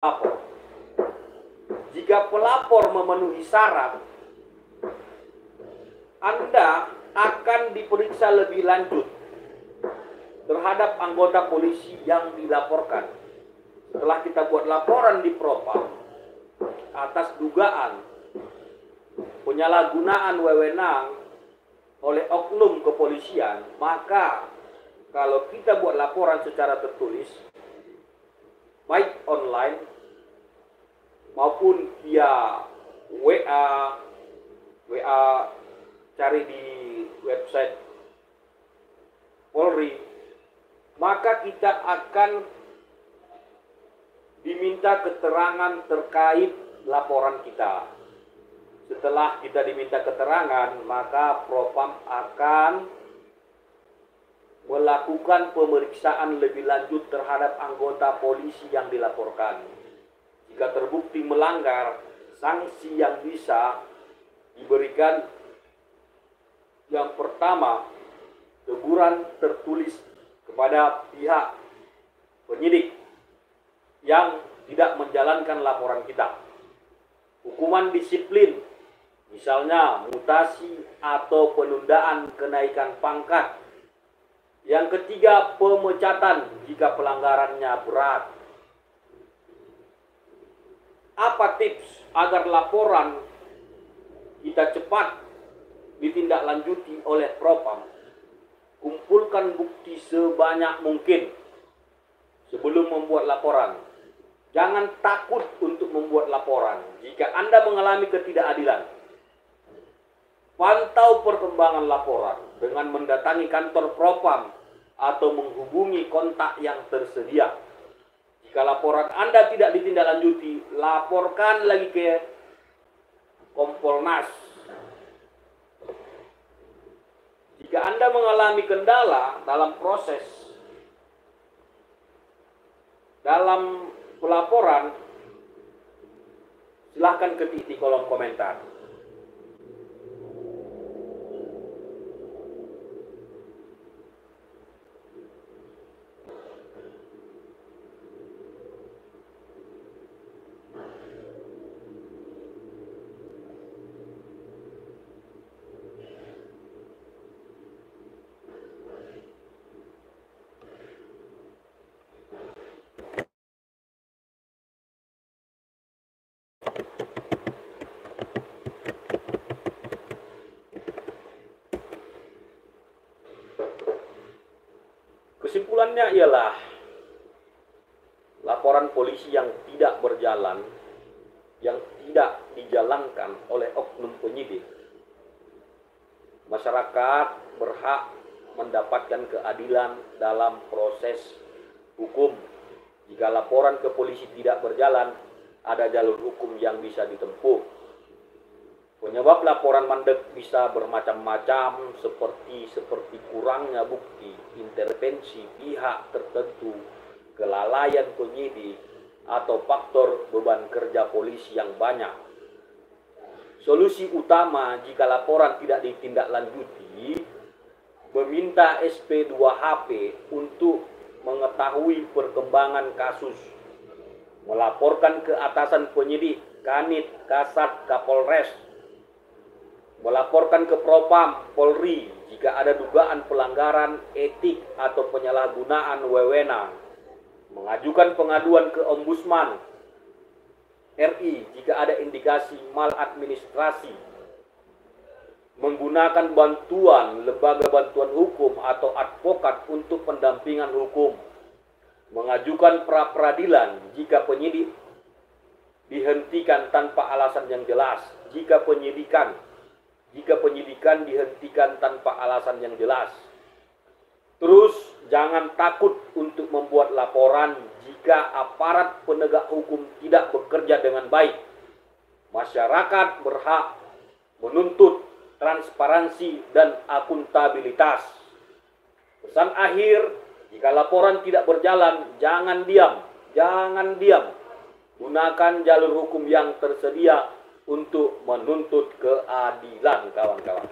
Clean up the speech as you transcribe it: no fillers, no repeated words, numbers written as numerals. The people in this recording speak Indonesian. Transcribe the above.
pelapor. Jika pelapor memenuhi syarat, Anda akan diperiksa lebih lanjut terhadap anggota polisi yang dilaporkan. Setelah kita buat laporan di Propam atas dugaan penyalahgunaan wewenang oleh oknum kepolisian, maka kalau kita buat laporan secara tertulis, baik online maupun via WA cari di website Polri, maka kita akan diminta keterangan terkait laporan kita. Setelah kita diminta keterangan, maka Propam akan melakukan pemeriksaan lebih lanjut terhadap anggota polisi yang dilaporkan. Jika terbukti melanggar, sanksi yang bisa diberikan yang pertama, teguran tertulis kepada pihak penyidik yang tidak menjalankan laporan kita. Hukuman disiplin, misalnya mutasi atau penundaan kenaikan pangkat. Yang ketiga, pemecatan jika pelanggarannya berat. Apa tips agar laporan kita cepat ditindaklanjuti oleh Propam? Kumpulkan bukti sebanyak mungkin sebelum membuat laporan. Jangan takut untuk membuat laporan. Jika Anda mengalami ketidakadilan, pantau perkembangan laporan dengan mendatangi kantor Propam atau menghubungi kontak yang tersedia. Jika laporan Anda tidak ditindaklanjuti, laporkan lagi ke Kompolnas. Jika Anda mengalami kendala dalam proses dalam pelaporan, silahkan ketik di kolom komentar. Kesimpulannya ialah laporan polisi yang tidak berjalan, yang tidak dijalankan oleh oknum penyidik, masyarakat berhak mendapatkan keadilan dalam proses hukum. Jika laporan ke polisi tidak berjalan, ada jalur hukum yang bisa ditempuh. Penyebab laporan mandek bisa bermacam-macam, seperti kurangnya bukti, intervensi pihak tertentu, kelalaian penyidik, atau faktor beban kerja polisi yang banyak. Solusi utama jika laporan tidak ditindaklanjuti, meminta SP2HP untuk mengetahui perkembangan kasus, melaporkan ke atasan penyidik, Kanit, Kasat, Kapolres, melaporkan ke Propam, Polri jika ada dugaan pelanggaran etik atau penyalahgunaan wewenang, mengajukan pengaduan ke Ombudsman RI jika ada indikasi maladministrasi, menggunakan bantuan lembaga bantuan hukum atau advokat untuk pendampingan hukum, mengajukan pra-peradilan jika penyidik dihentikan tanpa alasan yang jelas, jika penyidikan dihentikan tanpa alasan yang jelas. Terus jangan takut untuk membuat laporan jika aparat penegak hukum tidak bekerja dengan baik. Masyarakat berhak menuntut transparansi dan akuntabilitas. Pesan akhir, jika laporan tidak berjalan, jangan diam. Gunakan jalur hukum yang tersedia untuk menuntut keadilan, kawan-kawan.